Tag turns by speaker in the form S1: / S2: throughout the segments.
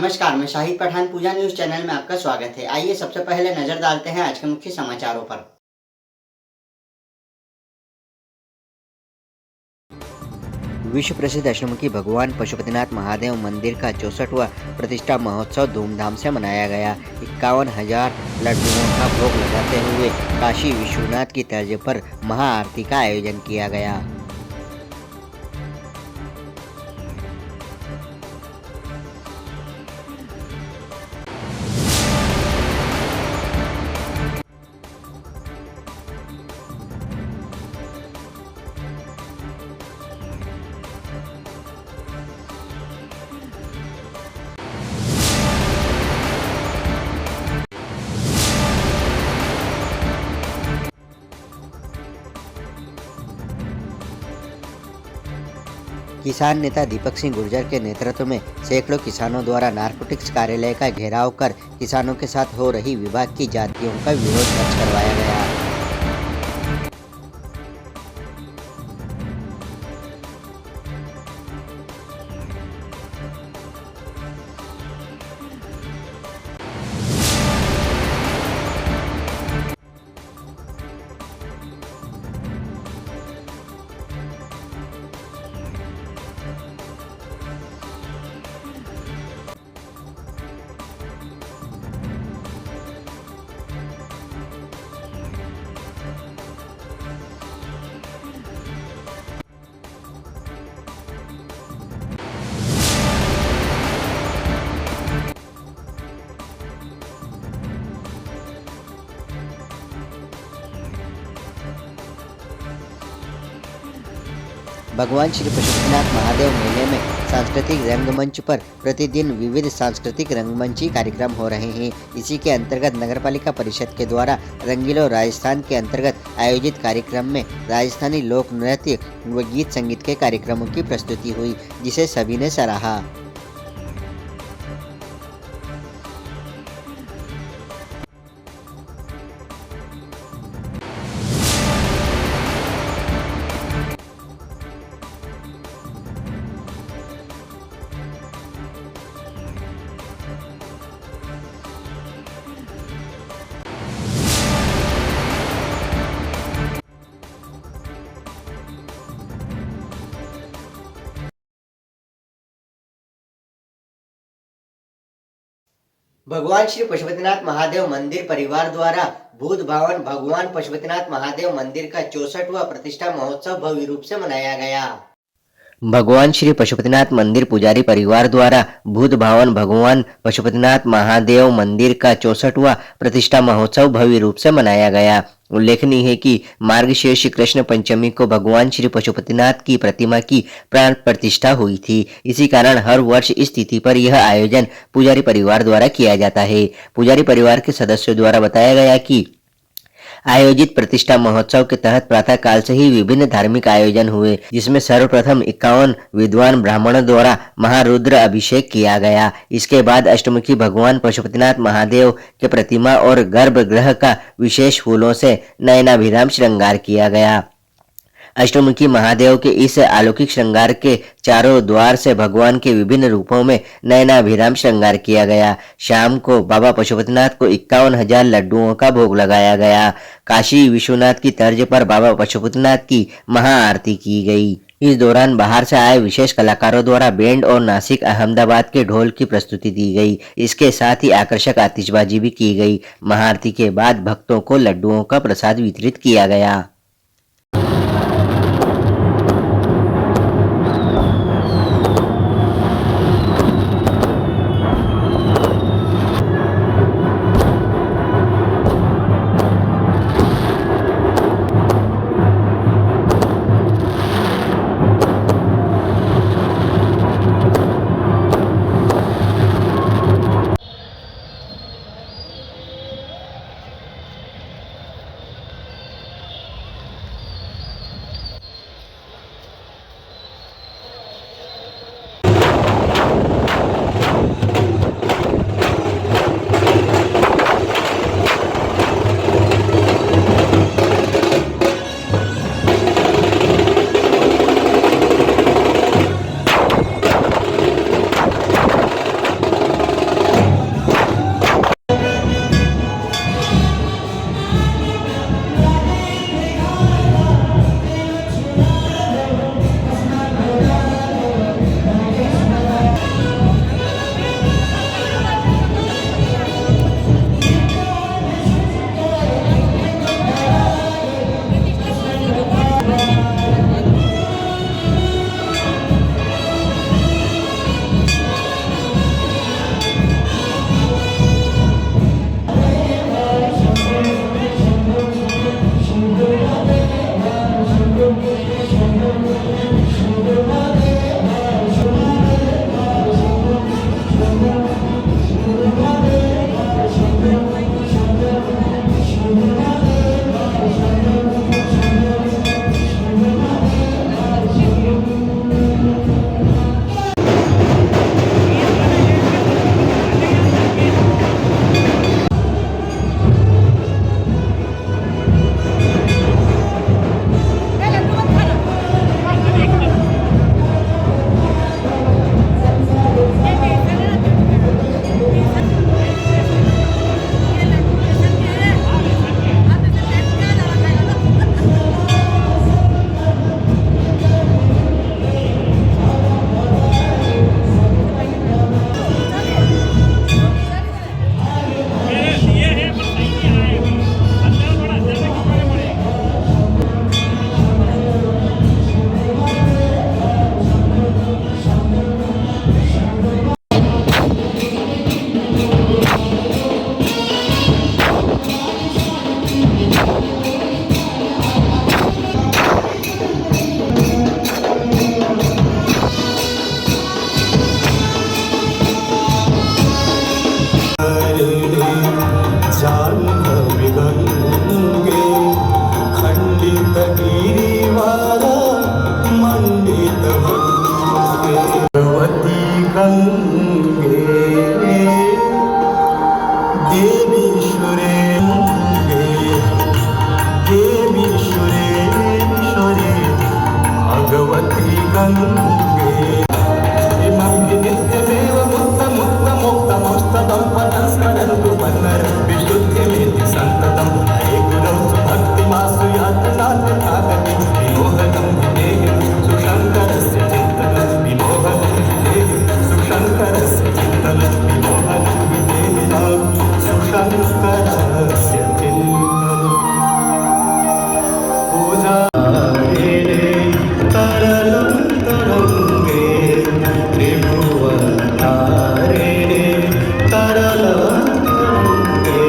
S1: नमस्कार, मैं शाहिद पठान पूजा news channel में आपका स्वागत है। आइए सबसे पहले नजर डालते हैं आज के मुख्य समाचारों पर।
S2: विश्व प्रसिद्ध अष्टमुखी भगवान पशुपतिनाथ महादेव मंदिर का 64वां प्रतिष्ठा महोत्सव धूमधाम से मनाया गया। 51,000 लड्डुओं का भोग लगाते हुए काशी विश्वनाथ की तर्ज पर महाआरती का आयोजन किया गया। किसान नेता दीपक सिंह गुर्जर के नेतृत्व में सैकड़ों किसानों द्वारा नारकोटिक्स कार्यालय का घेराव कर किसानों के साथ हो रही विभाग की जातियों का विरोध दर्ज करवाया गया। भगवान श्री पशुपतिनाथ महादेव मेले में सांस्कृतिक रंगमंच पर प्रतिदिन विविध सांस्कृतिक रंगमंची कार्यक्रम हो रहे हैं। इसी के अंतर्गत नगरपालिका परिषद के द्वारा रंगीलो राजस्थान के अंतर्गत आयोजित कार्यक्रम में राजस्थानी लोक नृत्य व गीत संगीत के कार्यक्रमों की प्रस्तुति हुई, जिसे सभी ने सराहा।
S1: भगवान श्री पशुपतिनाथ महादेव मंदिर परिवार द्वारा भूत भावन भगवान पशुपतिनाथ महादेव मंदिर का 64वां प्रतिष्ठा महोत्सव भव्य रूप से मनाया गया।
S2: भगवान श्री पशुपतिनाथ मंदिर पुजारी परिवार द्वारा भूत भावन भगवान पशुपतिनाथ महादेव मंदिर का 64वां प्रतिष्ठा महोत्सव भव्य रूप से मनाया गया। उल्लेखनीय है कि मार्गशीर्ष कृष्ण पंचमी को भगवान श्री पशुपतिनाथ की प्रतिमा की प्राण प्रतिष्ठा हुई थी। इसी कारण हर वर्ष इस तिथि पर यह आयोजन पुजारी परिवार द्वारा किया जाता है। पुजारी परिवार के सदस्यों द्वारा बताया गया कि आयोजित प्रतिष्ठा महोत्सव के तहत प्रातः काल से ही विभिन्न धार्मिक आयोजन हुए, जिसमें सर्वप्रथम 51 विद्वान ब्राह्मणों द्वारा महारुद्र अभिषेक किया गया। इसके बाद अष्टमुखी भगवान पशुपतिनाथ महादेव के प्रतिमा और गर्भगृह का विशेष फूलों से नयनाभिराम श्रृंगार किया गया। अष्टमुखी महादेव के इस अलौकिक श्रृंगार के चारों द्वार से भगवान के विभिन्न रूपों में नयनाभिराम श्रृंगार किया गया। शाम को बाबा पशुपतिनाथ को 51,000 लड्डुओं का भोग लगाया गया। काशी विश्वनाथ की तर्ज पर बाबा पशुपतिनाथ की महाआरती की गई। इस दौरान बाहर से आए विशेष कलाकारों द्वारा बैंड और नासिक अहमदाबाद के ढोल की प्रस्तुति दी गई। इसके साथ ही आकर्षक आतिशबाजी भी की गई। महाआरती के बाद भक्तों को लड्डुओं का प्रसाद वितरित किया गया।
S3: गंगे देवीश्वरे गंगे देवीश्वरे ईश्वरे भगवती गंगे इमं हि नित्यमेव मुक्तमुक्तमुक्तमुक्तदं पदं स्मरन्तु वन्नर विशुद्धिमेति सन्ततं हे गुरौ भक्तिमासु यातनाथनागति विमोहनं विधेयं सुशङ्करस्य चिन्तनं विमोहनं विधेयं सुशङ्करस्य चिन्तनं विमोहनं विधेयं सुशङ्करस्य चिन्तनं पूजा तरलं तरङ्गे त्रिभुवनतारिणे तरलं तरङ्गे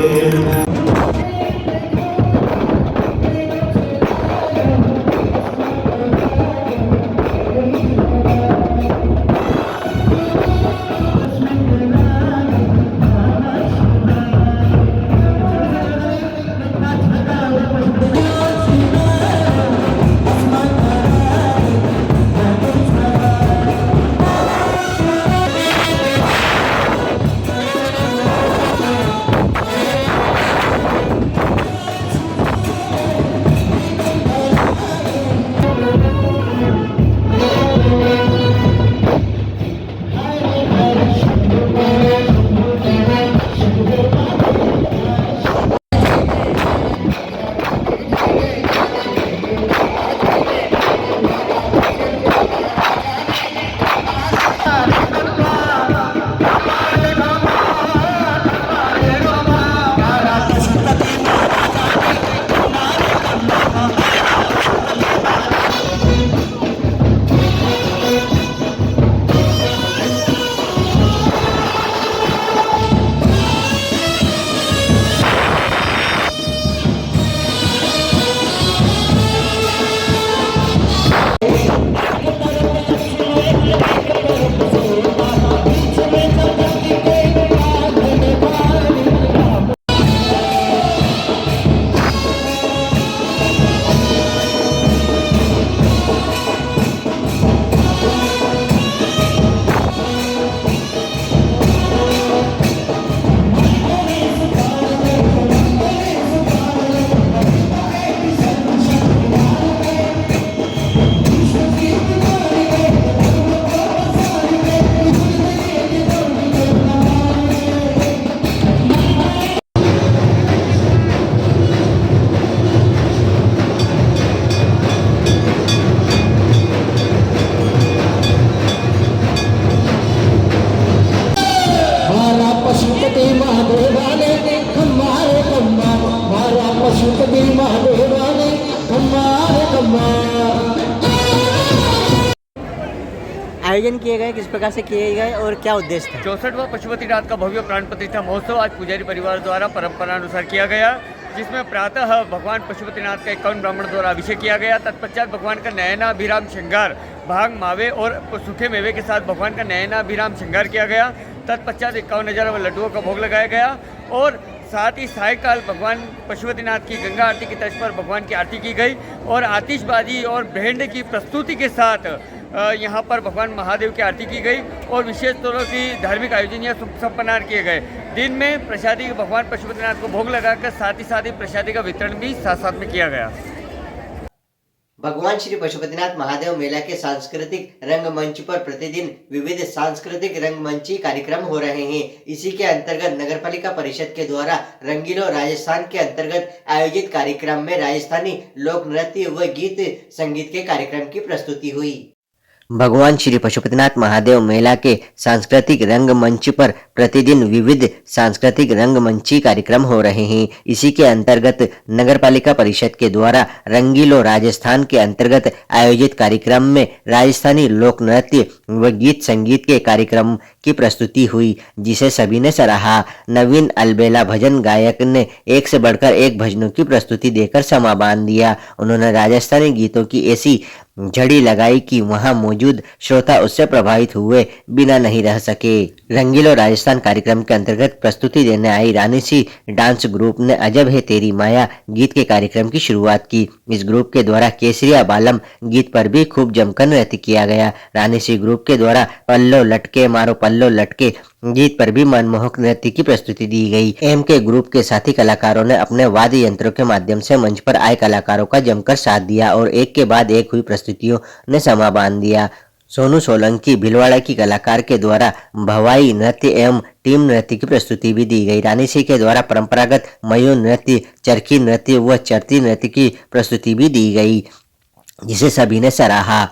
S4: पशुपति महादेवाने हमारे कम्मा मारा पशुपति महादेवाने हमारे कम्मा।
S1: आयोजन किए गए किस प्रकार से किए गए और क्या उद्देश्य था?
S5: 64वां पशुपतिनाथ का भव्य प्राण प्रतिष्ठा महोत्सव आज पुजारी परिवार द्वारा परंपरानुसार किया गया, जिसमें प्रातः भगवान पशुपतिनाथ का 51 ब्राह्मण द्वारा अभिषेक किया गया। तत्पश्चात भगवान का नयनाभिराम श्रृंगार भांग मावे और सूखे मेवे के साथ भगवान का नयनाभिराम श्रृंगार किया गया। तत्पश्चात 51,000 लड्डुओं का भोग लगाया गया और साथ ही सायकाल भगवान पशुपतिनाथ की गंगा आरती की तर्ज पर भगवान की आरती की गई और आतिशबाजी और बैंड की प्रस्तुति के साथ यहाँ पर भगवान महादेव की आरती की गई और विशेष तौर की धार्मिक आयोजन या संपन्न किए गए। दिन में प्रसादी भगवान पशुपतिनाथ को भोग लगाकर साथ ही प्रसादी का वितरण भी साथ साथ में किया गया।
S1: भगवान श्री पशुपतिनाथ महादेव मेला के सांस्कृतिक रंगमंच पर प्रतिदिन विविध सांस्कृतिक रंगमंची कार्यक्रम हो रहे हैं। इसी के अंतर्गत नगरपालिका परिषद के द्वारा रंगीलो राजस्थान के अंतर्गत आयोजित कार्यक्रम में राजस्थानी लोक नृत्य व गीत संगीत के कार्यक्रम की प्रस्तुति हुई।
S2: भगवान श्री पशुपतिनाथ महादेव मेला के सांस्कृतिक रंगमंच पर प्रतिदिन विविध सांस्कृतिक रंगमंची कार्यक्रम हो रहे हैं। इसी के अंतर्गत नगरपालिका परिषद के द्वारा रंगीलो राजस्थान के अंतर्गत आयोजित कार्यक्रम में राजस्थानी लोक नृत्य व गीत संगीत के कार्यक्रम की प्रस्तुति हुई, जिसे सभी ने सराहा। नवीन अलबेला भजन गायक ने एक से बढ़कर एक भजनों की प्रस्तुति देकर समा बांध दिया। उन्होंने राजस्थानी गीतों की ऐसी झड़ी लगाई कि वहां मौजूद श्रोता उससे प्रभावित हुए बिना नहीं रह सके। रंगीलो राजस्थान कार्यक्रम के अंतर्गत प्रस्तुति देने आई रानी सी डांस ग्रुप ने अजब है तेरी माया गीत के कार्यक्रम की शुरुआत की। इस ग्रुप के द्वारा केसरिया बालम गीत पर भी खूब जमकर नृत्य किया गया। रानी सी ग्रुप के द्वारा पल्लो लटके मारो पल्लो लटके गीत पर भी मनमोहक नृत्य की प्रस्तुति दी गई। एम के ग्रुप के साथी कलाकारों ने अपने वाद्य यंत्रों के माध्यम से मंच पर आए कलाकारों का जमकर साथ दिया और एक के बाद एक हुई प्रस्तुतियों ने समा बांध दिया। सोनू सोलंकी भिलवाड़ा की कलाकार के द्वारा भवाई नृत्य एवं टीम नृत्य की प्रस्तुति भी दी गई। रानी सी के द्वारा परंपरागत मयूर नृत्य, चरखी नृत्य व चरती नृत्य की प्रस्तुति भी दी गई, जिसे सभी ने सराहा।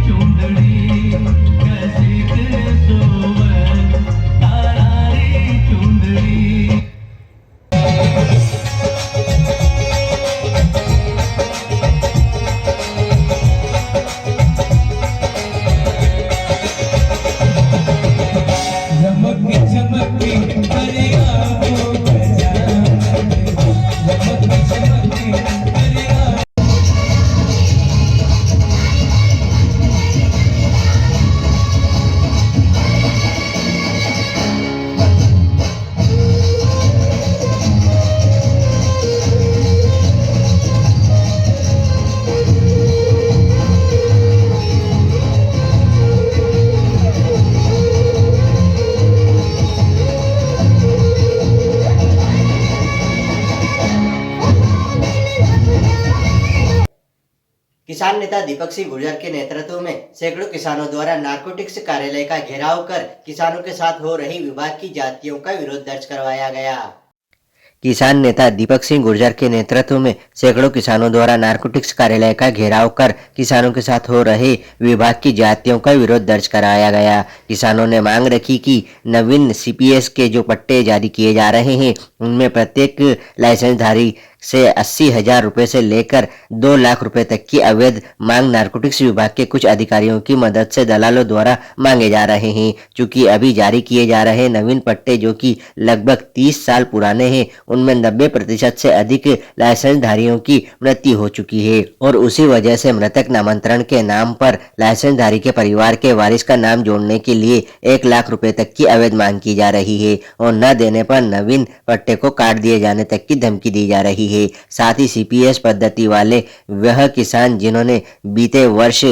S3: चुंदड़ी
S1: किसान नेता दीपक सिंह गुर्जर के नेतृत्व में सैकड़ों किसानों द्वारा नारकोटिक्स कार्यालय का घेराव कर किसानों के साथ हो रही विवाद की जातियों का विरोध दर्ज करवाया गया।
S2: किसान नेता दीपक सिंह गुर्जर के नेतृत्व में सैकड़ों किसानों द्वारा नारकोटिक्स कार्यालय का घेराव कर किसानों के साथ हो रहे विभाग की जातियों का विरोध दर्ज कराया गया। किसानों ने मांग रखी कि नवीन सीपीएस के जो पट्टे जारी किए जा रहे हैं उनमें प्रत्येक लाइसेंसधारी से 80,000 रुपए से लेकर 2 लाख रुपए तक की अवैध मांग नारकोटिक्स विभाग के कुछ अधिकारियों की मदद से दलालों द्वारा मांगे जा रहे हैं। चूंकि अभी जारी किए जा रहे नवीन पट्टे जो कि लगभग 30 साल पुराने हैं उनमें 90% से अधिक लाइसेंसधारियों की मृत्यु हो चुकी है और उसी वजह से मृतक नामांतरण के नाम पर लाइसेंसधारी के परिवार के वारिस का नाम जोड़ने के लिए 1 लाख रुपए तक की अवैध मांग की जा रही है और न देने पर नवीन पट्टे को काट दिए जाने तक की धमकी दी जा रही है। साथ ही सीपीएस पद्धति वाले वह किसान जिन्होंने बीते वर्ष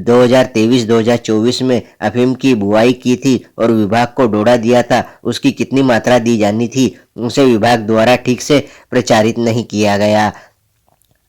S2: 2023-2024 में अफीम की बुआई की थी और विभाग को डोडा दिया था, उसकी कितनी मात्रा दी जानी थी उसे विभाग द्वारा ठीक से प्रचारित नहीं किया गया।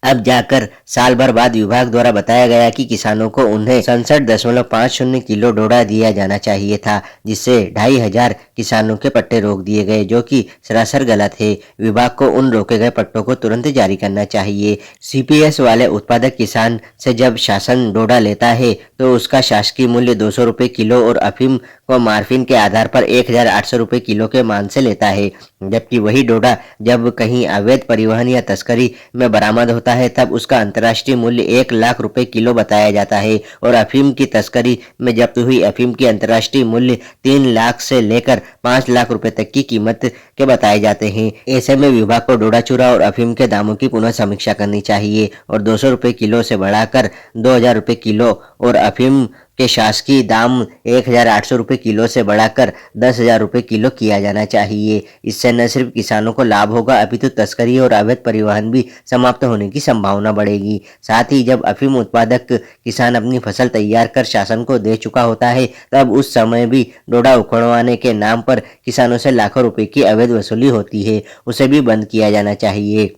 S2: अब जाकर साल भर बाद विभाग द्वारा बताया गया कि किसानों को उन्हें 67.50 किलो डोडा दिया जाना चाहिए था, जिससे 2,500 किसानों के पट्टे रोक दिए गए, जो कि सरासर गलत है। विभाग को उन रोके गए पट्टों को तुरंत जारी करना चाहिए। सीपीएस वाले उत्पादक किसान से जब शासन डोडा लेता है तो उसका शासकीय मूल्य 200 रुपए किलो और अफीम को मार्फिन के आधार पर 1,800 रुपए किलो के मान से लेता है, जबकि वही डोडा जब कहीं अवैध परिवहन या तस्करी में बरामद होता है तब उसका अंतर्राष्ट्रीय मूल्य 1 लाख रुपए किलो बताया जाता है और अफीम की तस्करी में जब्त हुई अफीम की अंतर्राष्ट्रीय मूल्य 3 लाख से लेकर 5 लाख रुपए तक की कीमत के बताए जाते हैं। ऐसे में विभाग को डोडा चूरा और अफीम के दामों की पुनः समीक्षा करनी चाहिए और 200 रुपए किलो से बढ़ाकर 2,000 रुपए किलो और अफीम के शासकीय दाम 1,800 रुपए किलो से बढ़ाकर 10,000 रुपए किलो किया जाना चाहिए। इससे न सिर्फ किसानों को लाभ होगा अपितु तस्करी और अवैध परिवहन भी समाप्त होने की संभावना बढ़ेगी। साथ ही जब अफीम उत्पादक किसान अपनी फसल तैयार कर शासन को दे चुका होता है तब उस समय भी डोडा उखड़वाने के नाम पर किसानों से लाखों रुपए की अवैध वसूली होती है, उसे भी बंद किया जाना चाहिए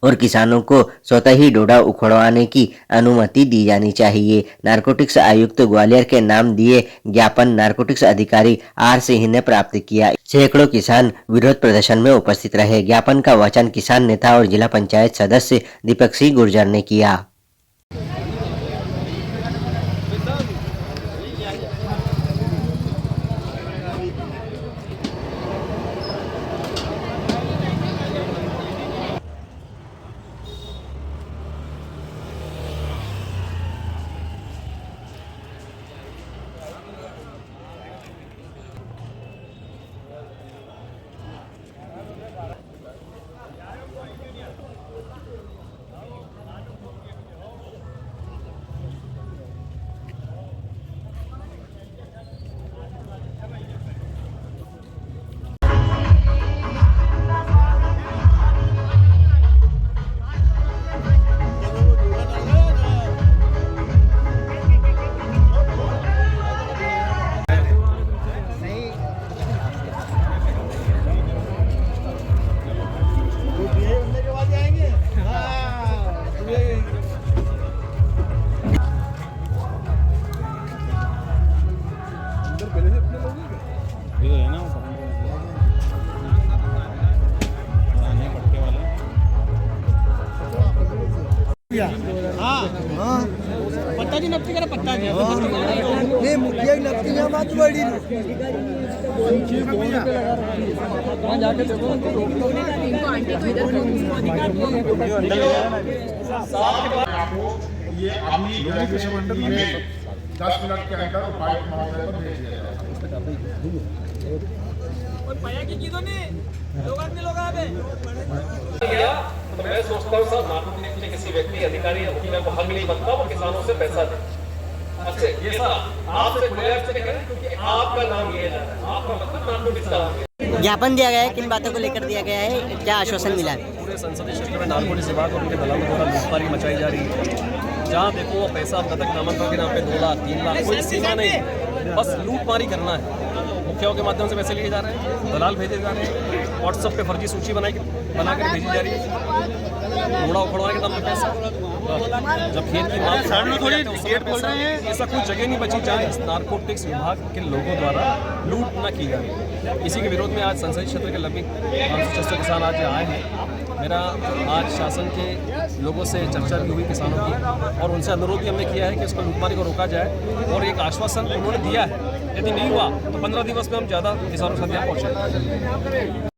S2: और किसानों को स्वतः ही डोडा उखड़वाने की अनुमति दी जानी चाहिए। नारकोटिक्स आयुक्त ग्वालियर के नाम दिए ज्ञापन नारकोटिक्स अधिकारी आर सिंह ने प्राप्त किया। सैकड़ों किसान विरोध प्रदर्शन में उपस्थित रहे। ज्ञापन का वाचन किसान नेता और जिला पंचायत सदस्य दीपक सिंह गुर्जर ने किया।
S6: पत्ता जी नपती करा पत्ता जी
S4: नहीं मुखिया की नपती है बात बड़ी
S6: वहाँ जाके देखो
S7: ये अभी 10 मिनट के अंदर उपायुक्त महोदय को भेज दिया
S8: तो मैं सोचता हूँ सर नारकोटिक्स में किसी व्यक्ति अधिकारी या वकील को हक नहीं बनता वो किसानों से पैसा दे। अच्छा ये सर आपसे खुले से करें क्योंकि आपका नाम ये है, आपका मतलब नारकोटिक्स का है।
S1: ज्ञापन दिया गया है, किन बातों को लेकर दिया गया है, क्या आश्वासन मिला है?
S8: पूरे संसदीय क्षेत्र में नारकोटिक्स विभाग और उनके दलालों द्वारा लूटमारी मचाई जा रही है। जहाँ देखो वो पैसा मृतक नामांकन के नाम पे 2 लाख 3 लाख कोई सीमा नहीं, बस लूटमारी करना है। मुखियाओं के माध्यम से पैसे लिए जा रहे हैं, दलाल भेजे जा रहे हैं, व्हाट्सएप पे फर्जी सूची बना कर भेजी जा रही है, घोड़ा उखड़वाने के नाम पे पैसा। होगा जब खेत की मांग ऐसा कोई जगह नहीं बची जहाँ इस नारकोटिक्स विभाग के लोगों द्वारा लूट न की जाए। इसी के विरोध में आज संसदीय क्षेत्र के लगभग 500 किसान आज आए हैं। मेरा आज शासन के लोगों से चर्चा भी हुई किसानों की और उनसे अनुरोध भी हमने किया है कि इसको लूटमारी को रोका जाए और एक आश्वासन उन्होंने दिया है यदि नहीं हुआ तो 15 दिवस में हम ज़्यादा किसानों के साथ यहाँ पहुँचेंगे।